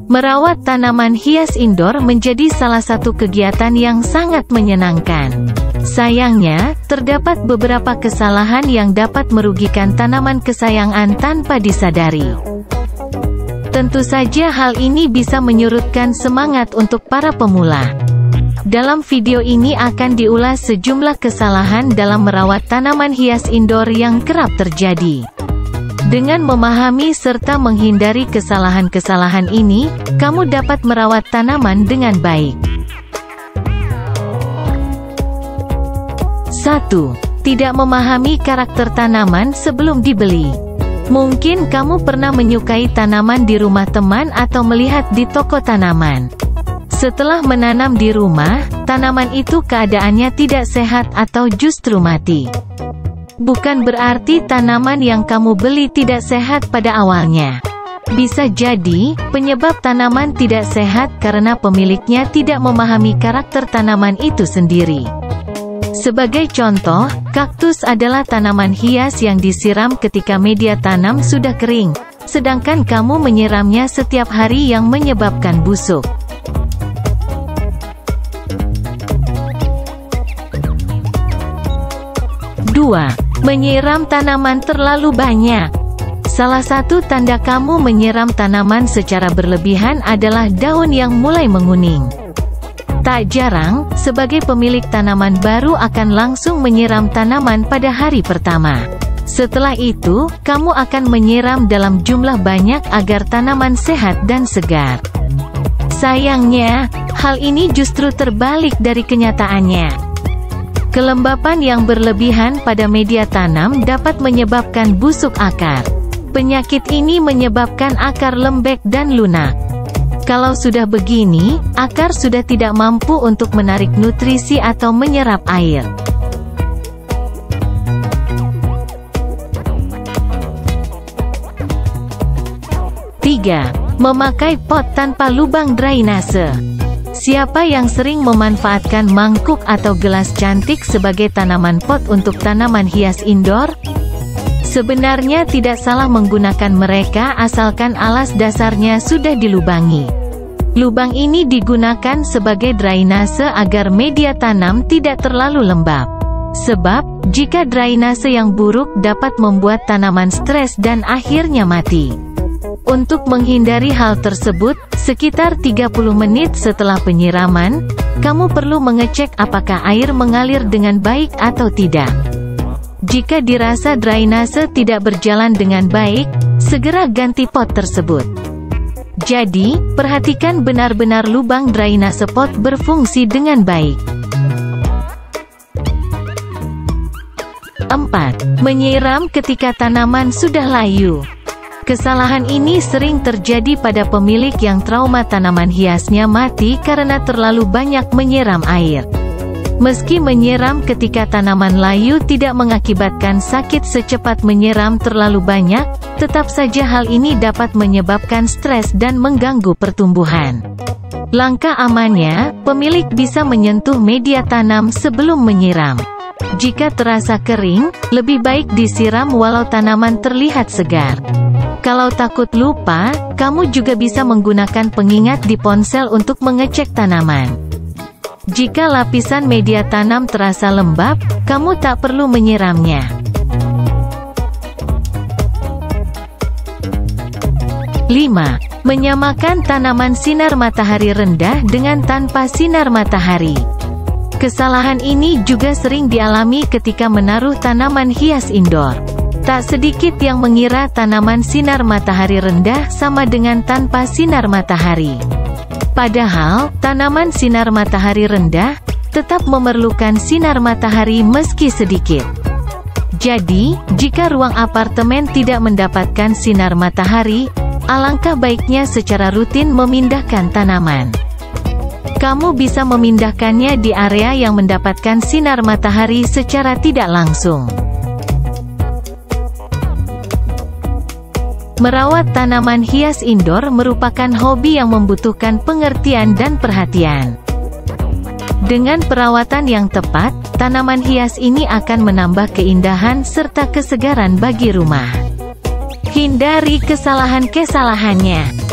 Merawat tanaman hias indoor menjadi salah satu kegiatan yang sangat menyenangkan. Sayangnya, terdapat beberapa kesalahan yang dapat merugikan tanaman kesayangan tanpa disadari. Tentu saja hal ini bisa menyurutkan semangat untuk para pemula. Dalam video ini akan diulas sejumlah kesalahan dalam merawat tanaman hias indoor yang kerap terjadi. Dengan memahami serta menghindari kesalahan-kesalahan ini, kamu dapat merawat tanaman dengan baik. 1. Tidak memahami karakter tanaman sebelum dibeli. Mungkin kamu pernah menyukai tanaman di rumah teman atau melihat di toko tanaman. Setelah menanam di rumah, tanaman itu keadaannya tidak sehat atau justru mati. Bukan berarti tanaman yang kamu beli tidak sehat pada awalnya. Bisa jadi, penyebab tanaman tidak sehat karena pemiliknya tidak memahami karakter tanaman itu sendiri. Sebagai contoh, kaktus adalah tanaman hias yang disiram ketika media tanam sudah kering, sedangkan kamu menyiramnya setiap hari yang menyebabkan busuk. 2. Menyiram tanaman terlalu banyak. Salah satu tanda kamu menyiram tanaman secara berlebihan adalah daun yang mulai menguning. Tak jarang, sebagai pemilik tanaman baru akan langsung menyiram tanaman pada hari pertama. Setelah itu, kamu akan menyiram dalam jumlah banyak agar tanaman sehat dan segar. Sayangnya, hal ini justru terbalik dari kenyataannya. Kelembapan yang berlebihan pada media tanam dapat menyebabkan busuk akar. Penyakit ini menyebabkan akar lembek dan lunak. Kalau sudah begini, akar sudah tidak mampu untuk menarik nutrisi atau menyerap air. 3. Memakai pot tanpa lubang drainase. Siapa yang sering memanfaatkan mangkuk atau gelas cantik sebagai tanaman pot untuk tanaman hias indoor? Sebenarnya tidak salah menggunakan mereka asalkan alas dasarnya sudah dilubangi. Lubang ini digunakan sebagai drainase agar media tanam tidak terlalu lembab. Sebab, jika drainase yang buruk dapat membuat tanaman stres dan akhirnya mati. Untuk menghindari hal tersebut, sekitar 30 menit setelah penyiraman, kamu perlu mengecek apakah air mengalir dengan baik atau tidak. Jika dirasa drainase tidak berjalan dengan baik, segera ganti pot tersebut. Jadi, perhatikan benar-benar lubang drainase pot berfungsi dengan baik. 4. Menyiram ketika tanaman sudah layu. Kesalahan ini sering terjadi pada pemilik yang trauma tanaman hiasnya mati karena terlalu banyak menyiram air. Meski menyiram ketika tanaman layu tidak mengakibatkan sakit secepat menyiram terlalu banyak, tetap saja hal ini dapat menyebabkan stres dan mengganggu pertumbuhan. Langkah amannya, pemilik bisa menyentuh media tanam sebelum menyiram. Jika terasa kering, lebih baik disiram walau tanaman terlihat segar. Kalau takut lupa, kamu juga bisa menggunakan pengingat di ponsel untuk mengecek tanaman. Jika lapisan media tanam terasa lembab, kamu tak perlu menyiramnya. 5. Menyamakan tanaman sinar matahari rendah dengan tanpa sinar matahari. Kesalahan ini juga sering dialami ketika menaruh tanaman hias indoor. Tak sedikit yang mengira tanaman sinar matahari rendah sama dengan tanpa sinar matahari. Padahal, tanaman sinar matahari rendah tetap memerlukan sinar matahari meski sedikit. Jadi, jika ruang apartemen tidak mendapatkan sinar matahari, alangkah baiknya secara rutin memindahkan tanaman. Kamu bisa memindahkannya di area yang mendapatkan sinar matahari secara tidak langsung. Merawat tanaman hias indoor merupakan hobi yang membutuhkan pengertian dan perhatian. Dengan perawatan yang tepat, tanaman hias ini akan menambah keindahan serta kesegaran bagi rumah. Hindari kesalahan-kesalahannya.